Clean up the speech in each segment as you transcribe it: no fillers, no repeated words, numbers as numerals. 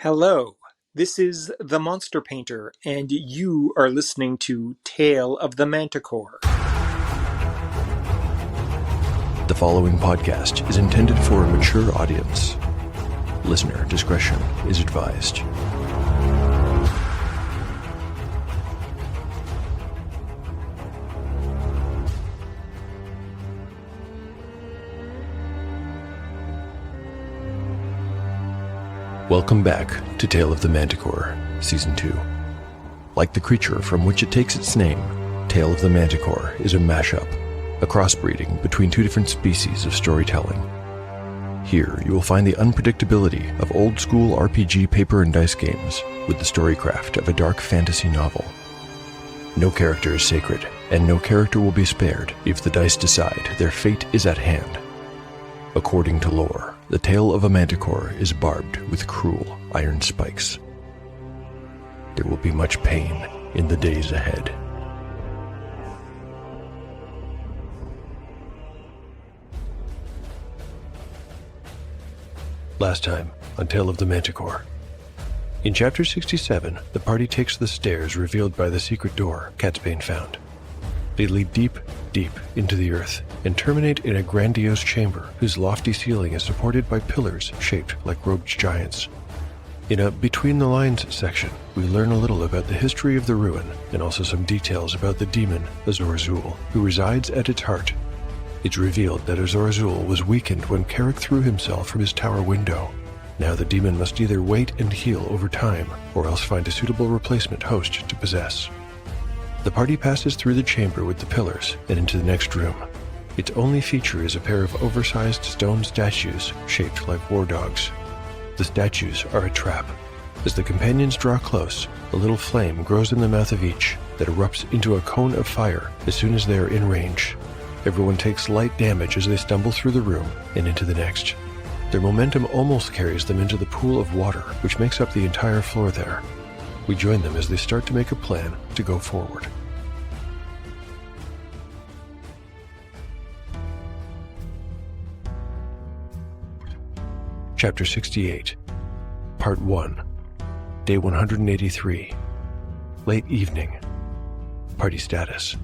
Hello, this is The Monster Painter, and you are listening to Tale of the Manticore. The following podcast is intended for a mature audience. Listener discretion is advised. Welcome back to Tale of the Manticore, Season 2. Like the creature from which it takes its name, Tale of the Manticore is a mashup, a crossbreeding between two different species of storytelling. Here, you will find the unpredictability of old-school RPG paper and dice games with the storycraft of a dark fantasy novel. No character is sacred, and no character will be spared if the dice decide their fate is at hand. According to lore, the tail of a manticore is barbed with cruel iron spikes. There will be much pain in the days ahead. Last time on Tale of the Manticore. In Chapter 67, the party takes the stairs revealed by the secret door Catsbane found. They lead deep, deep into the earth and terminate in a grandiose chamber whose lofty ceiling is supported by pillars shaped like robed giants. In a Between the Lines section, we learn a little about the history of the ruin and also some details about the demon Azor Azul, who resides at its heart. It's revealed that Azor Azul was weakened when Carrick threw himself from his tower window. Now the demon must either wait and heal over time or else find a suitable replacement host to possess. The party passes through the chamber with the pillars and into the next room. Its only feature is a pair of oversized stone statues shaped like war dogs. The statues are a trap. As the companions draw close, a little flame grows in the mouth of each that erupts into a cone of fire as soon as they are in range. Everyone takes light damage as they stumble through the room and into the next. Their momentum almost carries them into the pool of water, which makes up the entire floor there. We join them as they start to make a plan to go forward. Chapter 68, Part 1, Day 183, Late Evening. Party status: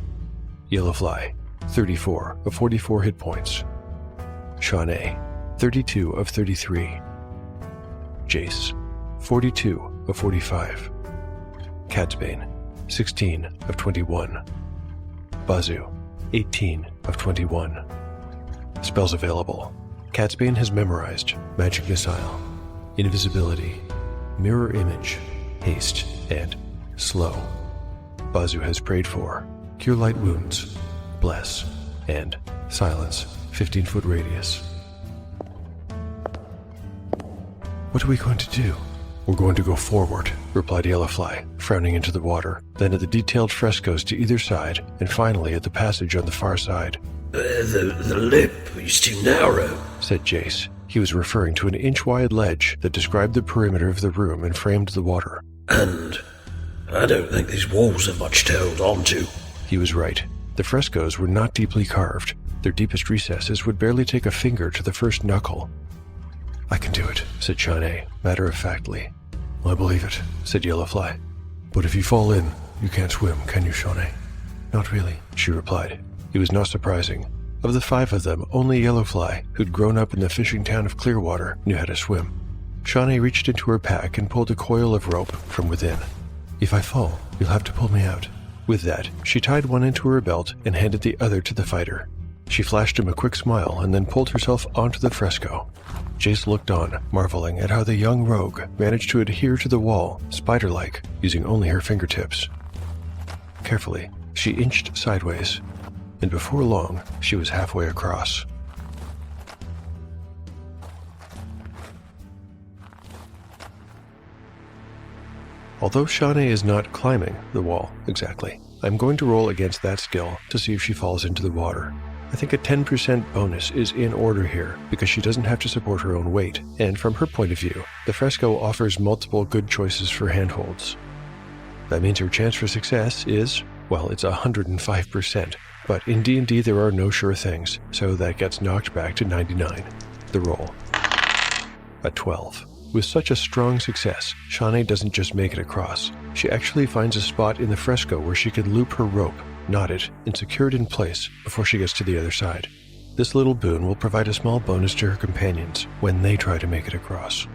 Yellowfly, 34 of 44 hit points. Shawnee, 32 of 33. Jace, 42 of 45. Catsbane, 16 of 21. Bazu, 18 of 21. Spells available: Catsbane has memorized Magic Missile, Invisibility, Mirror Image, Haste, and Slow. Bazu has prayed for Cure Light Wounds, Bless, and Silence, 15-foot radius. What are we going to do? We're going to go forward, replied Yellowfly, frowning into the water, then at the detailed frescoes to either side, and finally at the passage on the far side. The lip is too narrow, said Jace. He was referring to an inch-wide ledge that described the perimeter of the room and framed the water. And I don't think these walls have much to hold on to. He was right. The frescoes were not deeply carved. Their deepest recesses would barely take a finger to the first knuckle. I can do it, said Shawnee, matter-of-factly. I believe it, said Yellowfly. But if you fall in, you can't swim, can you, Shawnee? Not really, she replied. It was not surprising. Of the 5 of them, only Yellowfly, who'd grown up in the fishing town of Clearwater, knew how to swim. Shawnee reached into her pack and pulled a coil of rope from within. If I fall, you'll have to pull me out. With that, she tied one into her belt and handed the other to the fighter. She flashed him a quick smile and then pulled herself onto the fresco. Jace looked on, marveling at how the young rogue managed to adhere to the wall, spider-like, using only her fingertips. Carefully, she inched sideways, and before long, she was halfway across. Although Shawnee is not climbing the wall exactly, I'm going to roll against that skill to see if she falls into the water. I think a 10% bonus is in order here because she doesn't have to support her own weight, and from her point of view, the fresco offers multiple good choices for handholds. That means her chance for success is, well, it's 105%, but in D&D there are no sure things, so that gets knocked back to 99. The roll: a 12. With such a strong success, Shawnee doesn't just make it across. She actually finds a spot in the fresco where she can loop her rope, knot it, and secure it in place before she gets to the other side. This little boon will provide a small bonus to her companions when they try to make it across.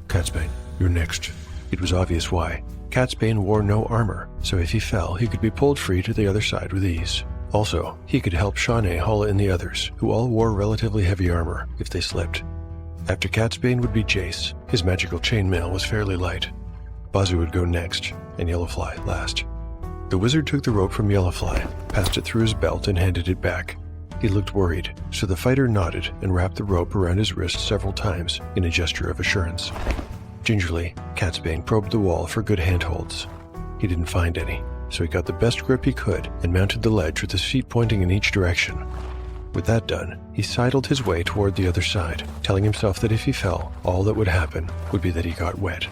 Catsbane, you're next. It was obvious why. Catsbane wore no armor, so if he fell, he could be pulled free to the other side with ease. Also, he could help Shawnee haul in the others, who all wore relatively heavy armor, if they slipped. After Catsbane would be Jace. His magical chainmail was fairly light. Bazoo would go next, and Yellowfly last. The wizard took the rope from Yellowfly, passed it through his belt, and handed it back. He looked worried, so the fighter nodded and wrapped the rope around his wrist several times in a gesture of assurance. Gingerly, Catsbane probed the wall for good handholds. He didn't find any, so he got the best grip he could and mounted the ledge with his feet pointing in each direction. With that done, he sidled his way toward the other side, telling himself that if he fell, all that would happen would be that he got wet.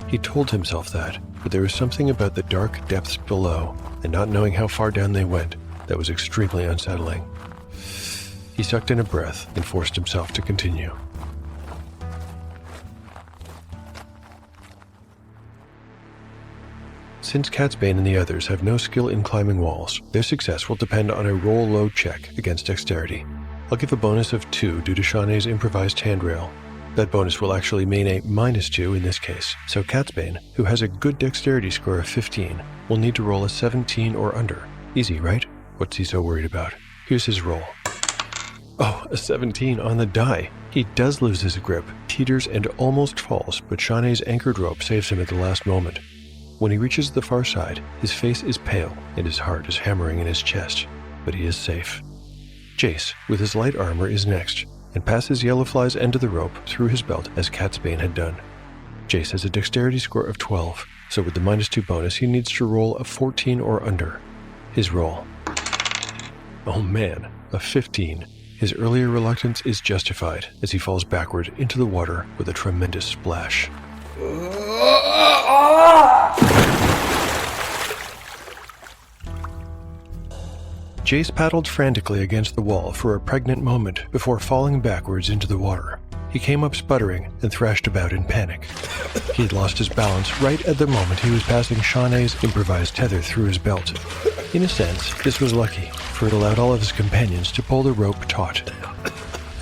He told himself that, but there was something about the dark depths below, and not knowing how far down they went, that was extremely unsettling. He sucked in a breath and forced himself to continue. Since Catsbane and the others have no skill in climbing walls, their success will depend on a roll low check against dexterity. I'll give a bonus of 2 due to Shawnee's improvised handrail. That bonus will actually mean a -2 in this case, so Catsbane, who has a good dexterity score of 15, will need to roll a 17 or under. Easy, right? What's he so worried about? Here's his roll. Oh, a 17 on the die. He does lose his grip, teeters and almost falls, but Shawnee's anchored rope saves him at the last moment. When he reaches the far side, his face is pale and his heart is hammering in his chest, but he is safe. Jace, with his light armor, is next, and passes Yellowfly's end of the rope through his belt as Catsbane had done. Jace has a dexterity score of 12, so with the -2 bonus he needs to roll a 14 or under. His roll. Oh man, a 15. His earlier reluctance is justified as he falls backward into the water with a tremendous splash. Jace paddled frantically against the wall for a pregnant moment before falling backwards into the water. He came up sputtering and thrashed about in panic. He had lost his balance right at the moment he was passing Shawnee's improvised tether through his belt. In a sense, this was lucky, for it allowed all of his companions to pull the rope taut.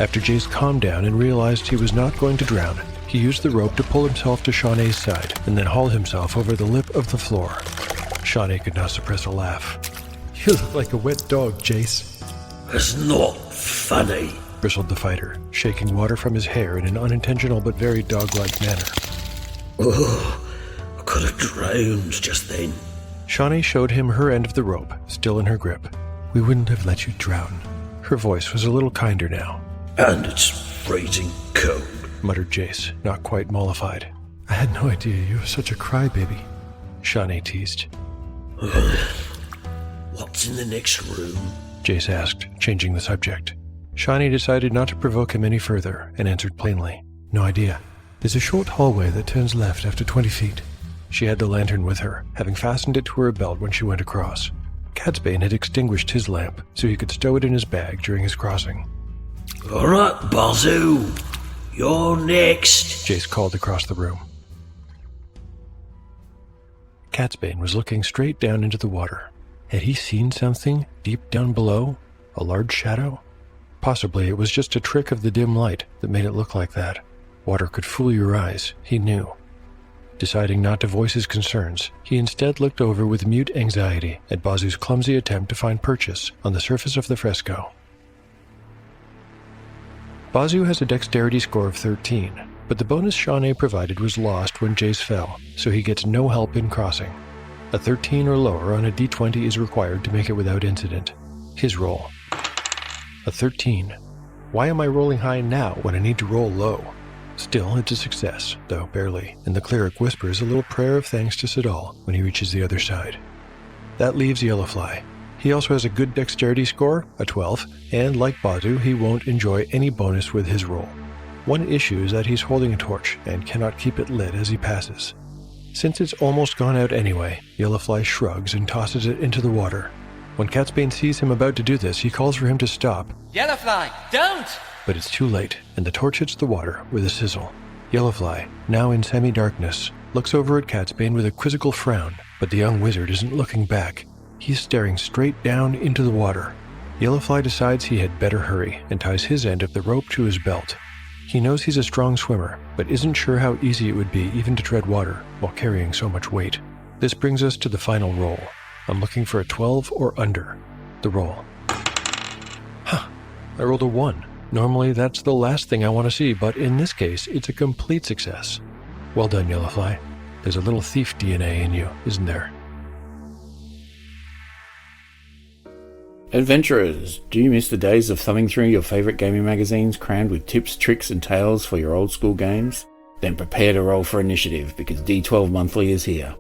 After Jace calmed down and realized he was not going to drown, he used the rope to pull himself to Shawnee's side and then haul himself over the lip of the floor. Shawnee could not suppress a laugh. You look like a wet dog, Jace. It's not funny, bristled the fighter, shaking water from his hair in an unintentional but very dog-like manner. Oh, I could have drowned just then. Shawnee showed him her end of the rope, still in her grip. We wouldn't have let you drown. Her voice was a little kinder now. And it's freezing cold, muttered Jace, not quite mollified. I had no idea you were such a crybaby, Shawnee teased. What's in the next room? Jace asked, changing the subject. Shawnee decided not to provoke him any further and answered plainly. No idea. There's a short hallway that turns left after 20 feet. She had the lantern with her, having fastened it to her belt when she went across. Catsbane had extinguished his lamp so he could stow it in his bag during his crossing. All right, Bazoo. You're next, Jace called across the room. Catsbane was looking straight down into the water. Had he seen something deep down below? A large shadow? Possibly it was just a trick of the dim light that made it look like that. Water could fool your eyes, he knew. Deciding not to voice his concerns, he instead looked over with mute anxiety at Bazoo's clumsy attempt to find purchase on the surface of the fresco. Bazoo has a dexterity score of 13, but the bonus Shawnee provided was lost when Jace fell, so he gets no help in crossing. A 13 or lower on a d20 is required to make it without incident. His roll. A 13. Why am I rolling high now when I need to roll low? Still, it's a success, though barely, and the cleric whispers a little prayer of thanks to Sidal when he reaches the other side. That leaves Yellowfly. He also has a good dexterity score, a 12, and like Bazoo, he won't enjoy any bonus with his roll. One issue is that he's holding a torch and cannot keep it lit as he passes. Since it's almost gone out anyway, Yellowfly shrugs and tosses it into the water. When Catsbane sees him about to do this, he calls for him to stop. Yellowfly, don't! But it's too late, and the torch hits the water with a sizzle. Yellowfly, now in semi-darkness, looks over at Catsbane with a quizzical frown, but the young wizard isn't looking back. He's staring straight down into the water. Yellowfly decides he had better hurry and ties his end of the rope to his belt. He knows he's a strong swimmer, but isn't sure how easy it would be even to tread water while carrying so much weight. This brings us to the final roll. I'm looking for a 12 or under. The roll. Huh, I rolled a 1. Normally that's the last thing I want to see, but in this case, it's a complete success. Well done, Yellowfly. There's a little thief DNA in you, isn't there? Adventurers, do you miss the days of thumbing through your favourite gaming magazines crammed with tips, tricks and tales for your old school games? Then prepare to roll for initiative, because D12 Monthly is here.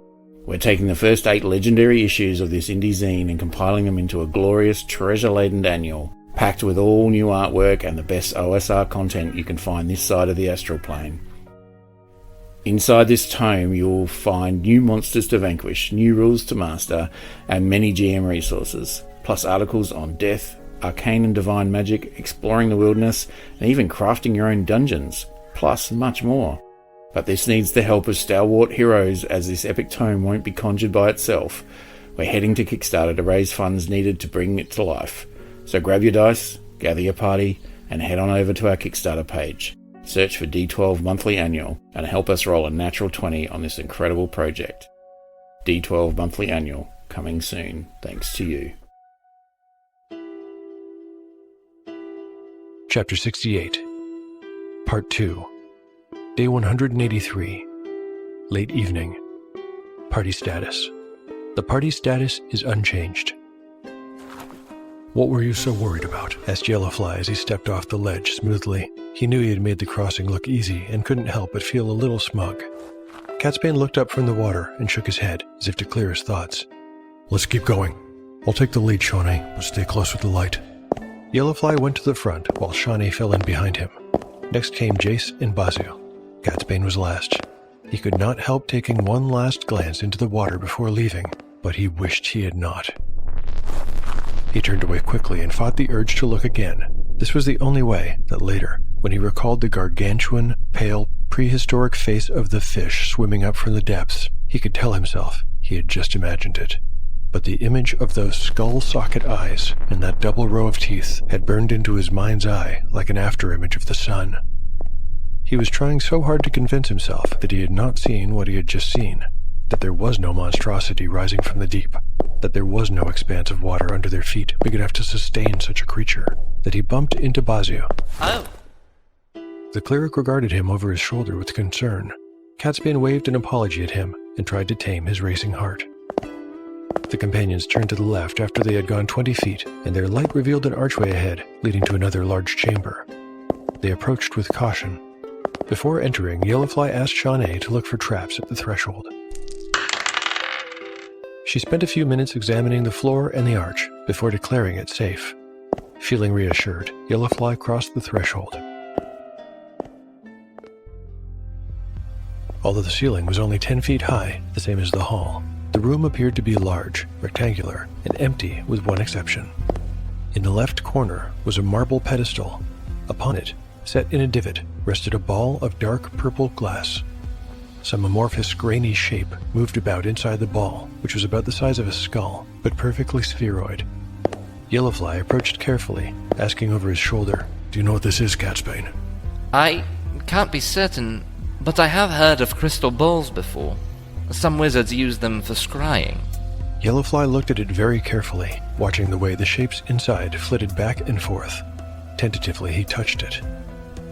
We're taking the first 8 legendary issues of this indie zine and compiling them into a glorious, treasure-laden annual, packed with all new artwork and the best OSR content you can find this side of the astral plane. Inside this tome you'll find new monsters to vanquish, new rules to master, and many GM resources, plus articles on death, arcane and divine magic, exploring the wilderness, and even crafting your own dungeons, plus much more. But this needs the help of stalwart heroes, as this epic tome won't be conjured by itself. We're heading to Kickstarter to raise funds needed to bring it to life. So grab your dice, gather your party, and head on over to our Kickstarter page. Search for D12 Monthly Annual, and help us roll a natural 20 on this incredible project. D12 Monthly Annual, coming soon, thanks to you. Chapter 68. Part 2. Day 183. Late evening. Party status. The party status is unchanged. "What were you so worried about?" asked Yellowfly as he stepped off the ledge smoothly. He knew he had made the crossing look easy and couldn't help but feel a little smug. Catsbane looked up from the water and shook his head as if to clear his thoughts. "Let's keep going. I'll take the lead, Shawnee, but stay close with the light." Yellowfly went to the front while Shawnee fell in behind him. Next came Jace and Bazu. Catsbane was last. He could not help taking one last glance into the water before leaving, but he wished he had not. He turned away quickly and fought the urge to look again. This was the only way that later, when he recalled the gargantuan, pale, prehistoric face of the fish swimming up from the depths, he could tell himself he had just imagined it. But the image of those skull-socket eyes and that double row of teeth had burned into his mind's eye like an after-image of the sun. He was trying so hard to convince himself that he had not seen what he had just seen, that there was no monstrosity rising from the deep, that there was no expanse of water under their feet big enough to sustain such a creature, that he bumped into Bazu. Oh. The cleric regarded him over his shoulder with concern. Catsbane waved an apology at him and tried to tame his racing heart. The companions turned to the left after they had gone 20 feet, and their light revealed an archway ahead, leading to another large chamber. They approached with caution. Before entering, Yellowfly asked Shawnee to look for traps at the threshold. She spent a few minutes examining the floor and the arch before declaring it safe. Feeling reassured, Yellowfly crossed the threshold. Although the ceiling was only 10 feet high, the same as the hall, the room appeared to be large, rectangular, and empty with one exception. In the left corner was a marble pedestal. Upon it, set in a divot, rested a ball of dark purple glass. Some amorphous, grainy shape moved about inside the ball, which was about the size of a skull, but perfectly spheroid. Yellowfly approached carefully, asking over his shoulder, "Do you know what this is, Catsbane?" I can't be certain, but I have heard of crystal balls before. Some wizards use them for scrying. Yellowfly looked at it very carefully, watching the way the shapes inside flitted back and forth. Tentatively, he touched it.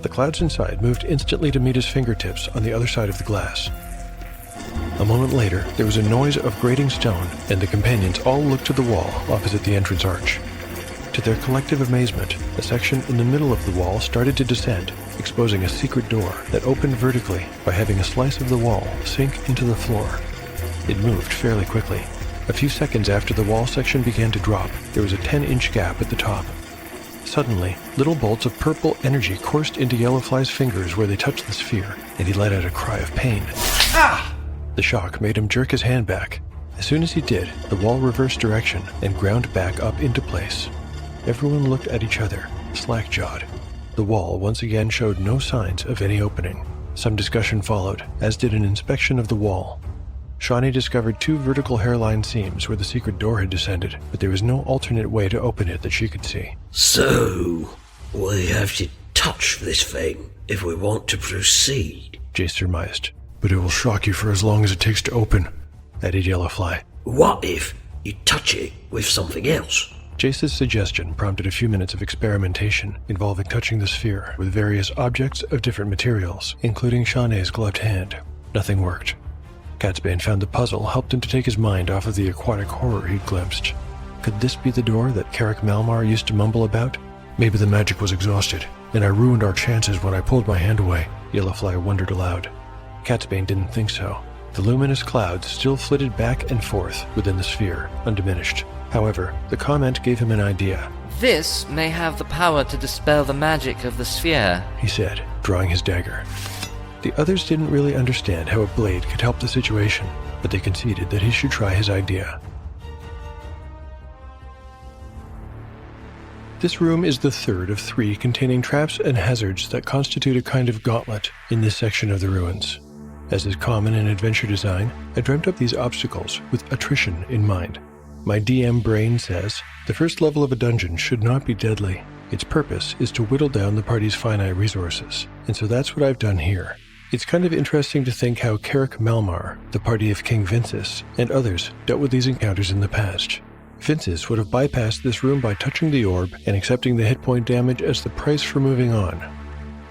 The clouds inside moved instantly to meet his fingertips on the other side of the glass. A moment later, there was a noise of grating stone, and the companions all looked to the wall opposite the entrance arch. To their collective amazement, a section in the middle of the wall started to descend, exposing a secret door that opened vertically by having a slice of the wall sink into the floor. It moved fairly quickly. A few seconds after the wall section began to drop, there was a 10-inch gap at the top. Suddenly, little bolts of purple energy coursed into Yellowfly's fingers where they touched the sphere, and he let out a cry of pain. Ah! The shock made him jerk his hand back. As soon as he did, the wall reversed direction and ground back up into place. Everyone looked at each other, slack-jawed. The wall once again showed no signs of any opening. Some discussion followed, as did an inspection of the wall. Shawnee discovered 2 vertical hairline seams where the secret door had descended, but there was no alternate way to open it that she could see. So, we have to touch this thing if we want to proceed, Jace surmised. But it will shock you for as long as it takes to open, added Yellowfly. What if you touch it with something else? Jace's suggestion prompted a few minutes of experimentation involving touching the sphere with various objects of different materials, including Shawnee's gloved hand. Nothing worked. Catsbane found the puzzle helped him to take his mind off of the aquatic horror he'd glimpsed. Could this be the door that Carrick Malmar used to mumble about? Maybe the magic was exhausted, and I ruined our chances when I pulled my hand away, Yellowfly wondered aloud. Catsbane didn't think so. The luminous clouds still flitted back and forth within the sphere, undiminished. However, the comment gave him an idea. This may have the power to dispel the magic of the sphere, He said, drawing his dagger. The others didn't really understand how a blade could help the situation, but they conceded that he should try his idea. This room is the third of 3 containing traps and hazards that constitute a kind of gauntlet in this section of the ruins. As is common in adventure design, I dreamt up these obstacles with attrition in mind. My DM brain says, the first level of a dungeon should not be deadly. Its purpose is to whittle down the party's finite resources, and so that's what I've done here. It's kind of interesting to think how Carrick Malmar, the party of King Vincis, and others dealt with these encounters in the past. Vincis would have bypassed this room by touching the orb and accepting the hit point damage as the price for moving on.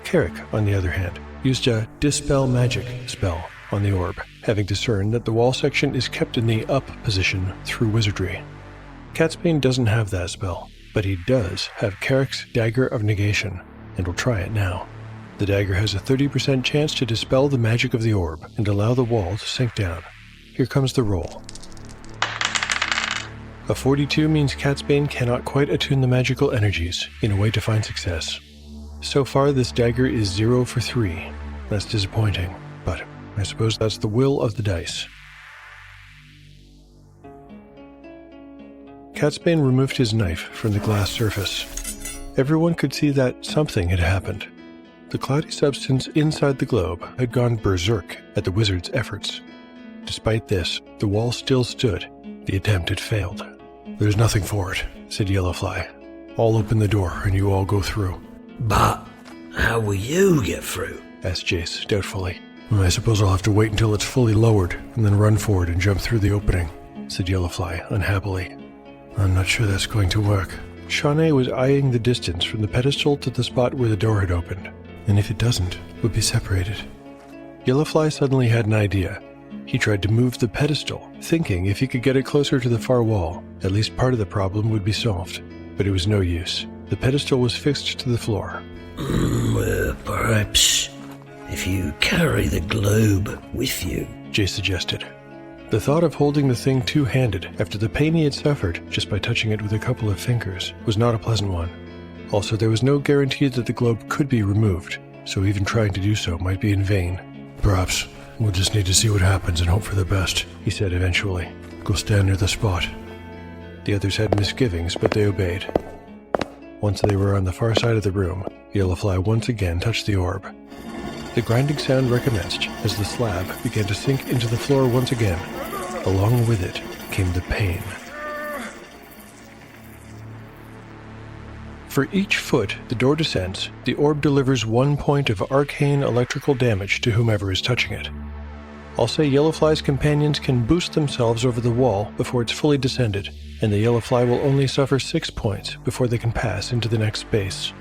Carrick, on the other hand, used a Dispel Magic spell on the orb, having discerned that the wall section is kept in the up position through wizardry. Catsbane doesn't have that spell, but he does have Carrick's Dagger of Negation, and will try it now. The dagger has a 30% chance to dispel the magic of the orb and allow the wall to sink down. Here comes the roll. A 42 means Catsbane cannot quite attune the magical energies in a way to find success. So far, this dagger is 0 for 3. That's disappointing, but I suppose that's the will of the dice. Catsbane removed his knife from the glass surface. Everyone could see that something had happened. The cloudy substance inside the globe had gone berserk at the wizard's efforts. Despite this, the wall still stood. The attempt had failed. There's nothing for it, said Yellowfly. I'll open the door and you all go through. But how will you get through? Asked Jace doubtfully. I suppose I'll have to wait until it's fully lowered and then run for it and jump through the opening, said Yellowfly unhappily. I'm not sure that's going to work. Shawnee was eyeing the distance from the pedestal to the spot where the door had opened. And if it doesn't, we'll be separated. Yellowfly suddenly had an idea. He tried to move the pedestal, thinking if he could get it closer to the far wall, at least part of the problem would be solved. But it was no use. The pedestal was fixed to the floor. Well, perhaps if you carry the globe with you, Jay suggested. The thought of holding the thing two-handed after the pain he had suffered just by touching it with a couple of fingers was not a pleasant one. Also, there was no guarantee that the globe could be removed, so even trying to do so might be in vain. Perhaps we'll just need to see what happens and hope for the best, he said eventually. Go stand near the spot. The others had misgivings, but they obeyed. Once they were on the far side of the room, Yellowfly once again touched the orb. The grinding sound recommenced as the slab began to sink into the floor once again. Along with it came the pain. For each foot the door descends, the orb delivers 1 point of arcane electrical damage to whomever is touching it. I'll say Yellowfly's companions can boost themselves over the wall before it's fully descended, and the Yellowfly will only suffer 6 points before they can pass into the next space.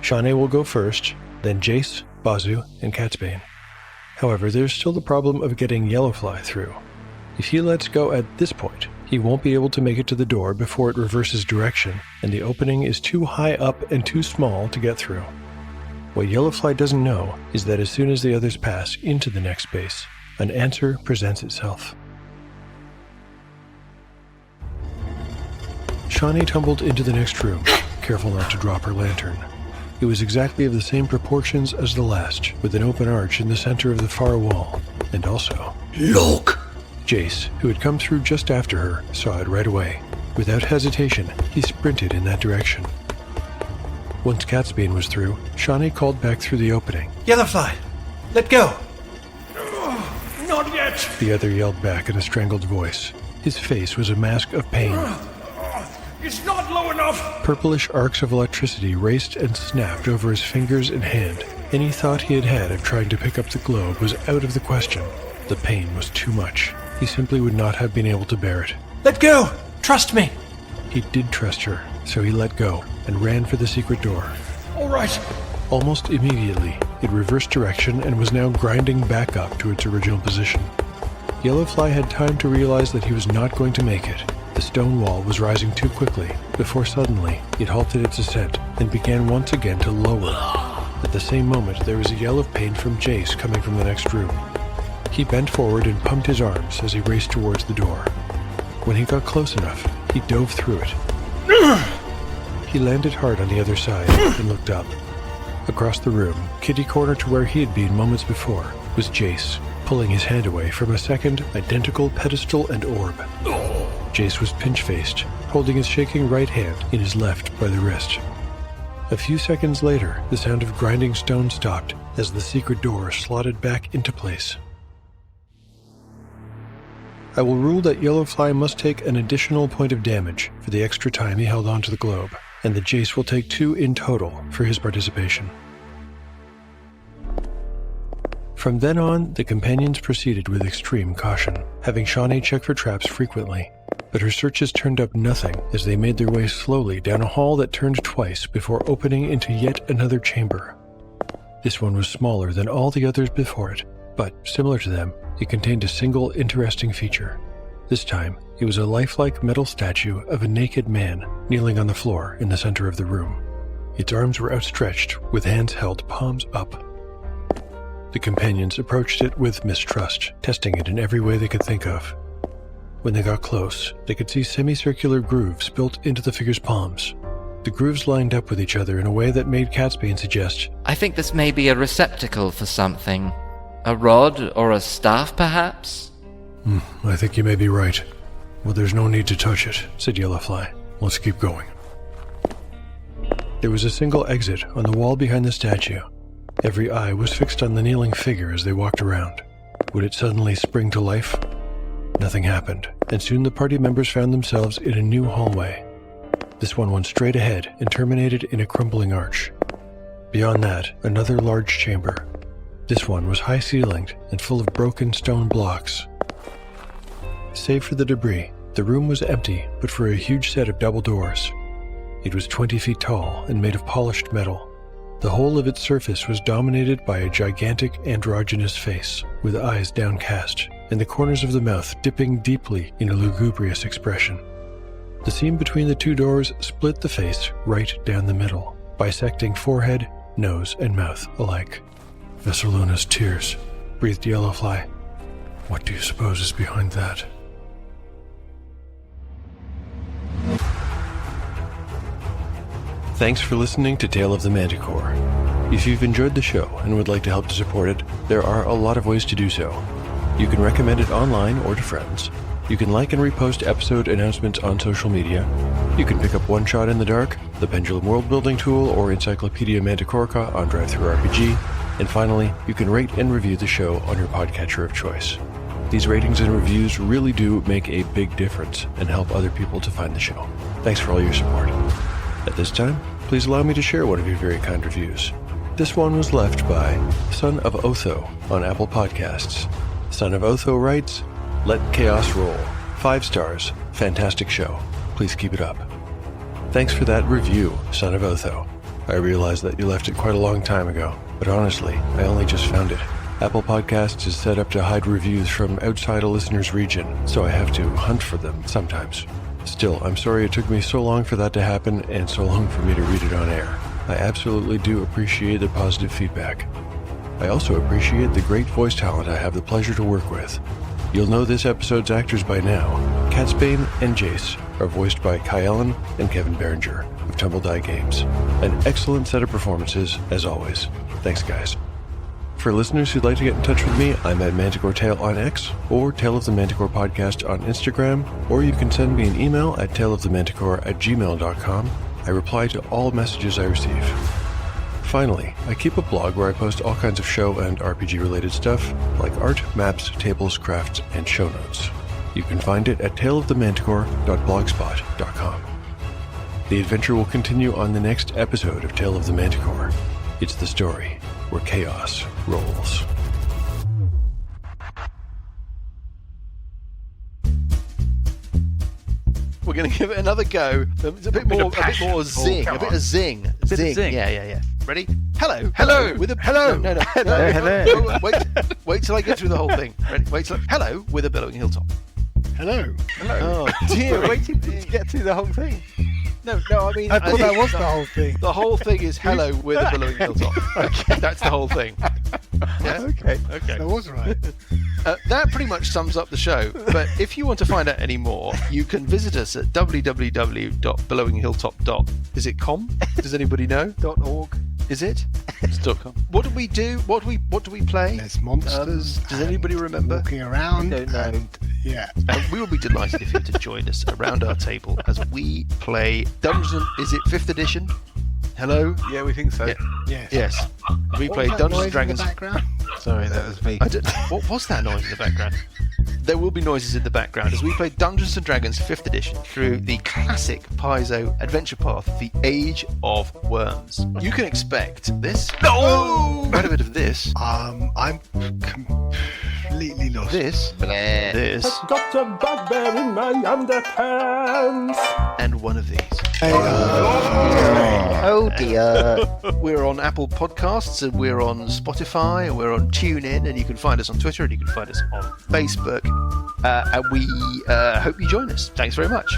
Shawnee will go first, then Jace, Bazu, and Catsbane. However, there's still the problem of getting Yellowfly through. If he lets go at this point, he won't be able to make it to the door before it reverses direction, and the opening is too high up and too small to get through. What Yellowfly doesn't know is that as soon as the others pass into the next space, an answer presents itself. Shawnee tumbled into the next room, careful not to drop her lantern. It was exactly of the same proportions as the last, with an open arch in the center of the far wall, and also... Look! Jace, who had come through just after her, saw it right away. Without hesitation, he sprinted in that direction. Once Catsbane was through, Shawnee called back through the opening. Yellowfly, let go! Not yet! The other yelled back in a strangled voice. His face was a mask of pain. It's not low enough! Purplish arcs of electricity raced and snapped over his fingers and hand. Any thought he had had of trying to pick up the globe was out of the question. The pain was too much. He simply would not have been able to bear it. Let go! Trust me! He did trust her, so he let go and ran for the secret door. All right. Almost immediately, it reversed direction and was now grinding back up to its original position. Yellowfly had time to realize that he was not going to make it. The stone wall was rising too quickly, before suddenly it halted its ascent and began once again to lower. At the same moment, there was a yell of pain from Jace coming from the next room. He bent forward and pumped his arms as he raced towards the door. When he got close enough, he dove through it. He landed hard on the other side and looked up. Across the room, kitty-corner to where he had been moments before, was Jace, pulling his hand away from a second identical pedestal and orb. Jace was pinch-faced, holding his shaking right hand in his left by the wrist. A few seconds later, the sound of grinding stone stopped as the secret door slotted back into place. I will rule that Yellowfly must take an additional point of damage for the extra time he held onto the globe, and that Jace will take 2 in total for his participation. From then on, the companions proceeded with extreme caution, having Shawnee check for traps frequently, but her searches turned up nothing as they made their way slowly down a hall that turned twice before opening into yet another chamber. This one was smaller than all the others before it, but similar to them, it contained a single interesting feature. This time, it was a lifelike metal statue of a naked man kneeling on the floor in the center of the room. Its arms were outstretched, with hands held palms up. The companions approached it with mistrust, testing it in every way they could think of. When they got close, they could see semicircular grooves built into the figure's palms. The grooves lined up with each other in a way that made Catsbane suggest, I think this may be a receptacle for something. A rod or a staff, perhaps? I think you may be right. Well, there's no need to touch it, said Yellowfly. Let's keep going. There was a single exit on the wall behind the statue. Every eye was fixed on the kneeling figure as they walked around. Would it suddenly spring to life? Nothing happened, and soon the party members found themselves in a new hallway. This one went straight ahead and terminated in a crumbling arch. Beyond that, another large chamber. This one was high-ceilinged and full of broken stone blocks. Save for the debris, the room was empty but for a huge set of double doors. It was 20 feet tall and made of polished metal. The whole of its surface was dominated by a gigantic androgynous face, with eyes downcast, and the corners of the mouth dipping deeply in a lugubrious expression. The seam between the 2 doors split the face right down the middle, bisecting forehead, nose, and mouth alike. Vesseluna's tears, breathed Yellowfly. What do you suppose is behind that? Thanks for listening to Tale of the Manticore. If you've enjoyed the show and would like to help to support it, there are a lot of ways to do so. You can recommend it online or to friends. You can like and repost episode announcements on social media. You can pick up One Shot in the Dark, the Pendulum World Building Tool, or Encyclopedia Manticorica on DriveThruRPG. And finally, you can rate and review the show on your podcatcher of choice. These ratings and reviews really do make a big difference and help other people to find the show. Thanks for all your support. At this time, please allow me to share one of your very kind reviews. This one was left by Son of Otho on Apple Podcasts. Son of Otho writes, Let Chaos Roll. 5 stars. Fantastic show. Please keep it up. Thanks for that review, Son of Otho. I realize that you left it quite a long time ago, but honestly, I only just found it. Apple Podcasts is set up to hide reviews from outside a listener's region, so I have to hunt for them sometimes. Still, I'm sorry it took me so long for that to happen and so long for me to read it on air. I absolutely do appreciate the positive feedback. I also appreciate the great voice talent I have the pleasure to work with. You'll know this episode's actors by now. Catsbane and Jace are voiced by Kai Ellen and Kevin Berenger of Tumble Die Games. An excellent set of performances, as always. Thanks, guys. For listeners who'd like to get in touch with me, I'm at Manticore Tale on X or Tale of the Manticore Podcast on Instagram, or you can send me an email at taleofthemanticore@gmail.com. I reply to all messages I receive. Finally, I keep a blog where I post all kinds of show and RPG-related stuff, like art, maps, tables, crafts, and show notes. You can find it at taleofthemanticore.blogspot.com. The adventure will continue on the next episode of Tale of the Manticore. It's the story where chaos rolls. We're going to give it another go. It's a bit more zing. A bit of zing. Zing. Yeah. Ready? Hello. With a hello. No. Hello. Wait till I get through the whole thing. Ready? Hello with a billowing hilltop. Hello. Oh dear. Waiting to get through the whole thing. No. I mean, I thought that was the whole thing. The whole thing is hello with a billowing hilltop. Okay, that's the whole thing. Yeah? Okay. That was right. That pretty much sums up the show. But if you want to find out any more, you can visit us at www.billowinghilltop. Is it com? Does anybody know? .org. Is it? It's .com. What do we do? What do we play? There's monsters. Does anybody remember? Walking around. I don't know. Yeah. We will be delighted if you were to join us around our table as we play Dungeons. Is it 5th edition? Hello? Yeah, we think so. Yeah. Yes. We play What was that Dungeons noise and Dragons. in the background? Sorry, that was me. What was that noise in the background? There will be noises in the background as we play Dungeons and Dragons 5th edition through the classic Paizo adventure path, The Age of Worms. You can expect this. No! Quite a bit of this. I'm completely lost. This. This. Got a bugbear in my underpants. And one of these. Oh dear. We're on Apple Podcasts, and we're on Spotify, and we're on TuneIn, and you can find us on Twitter, and you can find us on Facebook. And we hope you join us. Thanks very much.